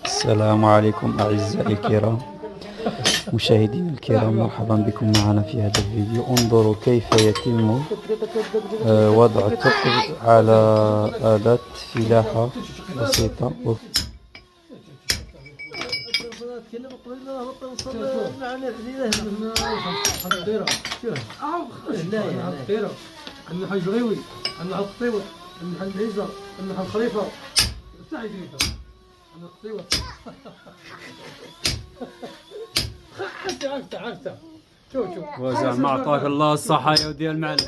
السلام عليكم أعزائي الكرام، مشاهدينا الكرام، مرحبا بكم معنا في هذا الفيديو. انظروا كيف يتم وضع الثقب على آلة فلاحة بسيطة. عندنا حاج غيوي، عندنا حاج قطيوة، عندنا حاج عيسى، عندنا حاج خليفة. تعي خليفة، عندنا قطيوة. عرفت. شوف. وزعما اعطاك الله الصحة يا ودي المعلم.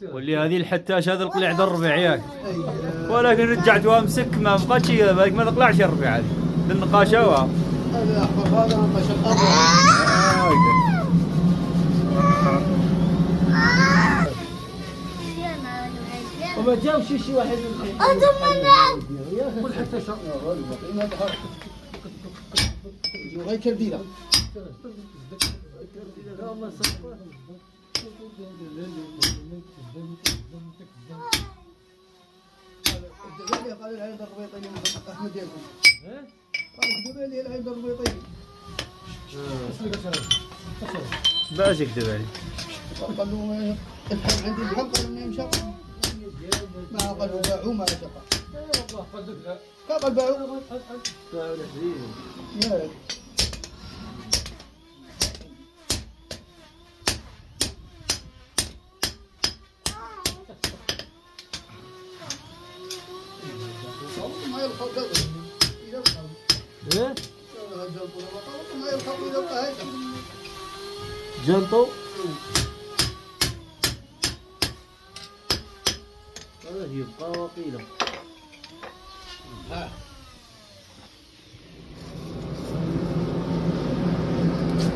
واللي هذه الحتاش هذا القلع الربع ياك، ولكن رجعت وامسك ما بقاش بالك ما تطلعش الربع هذه بالنقاشة. هذا احمر، هذا نقاش الارض. وما جاوش شي واحد قول حتى شهر غير كرديله. الله يسلمك. قال العين الربيطي احمد ديالكم قال كذب لي العين الربيطي باش يكذب علي. قال له الحين عندي الحق قال اني مشى ما قالوا باعوا ما شفا قال باعوا يا ما يلقى قلبه إذا ايه ما يلقى إذا جنطو هذا يبقى وقيله.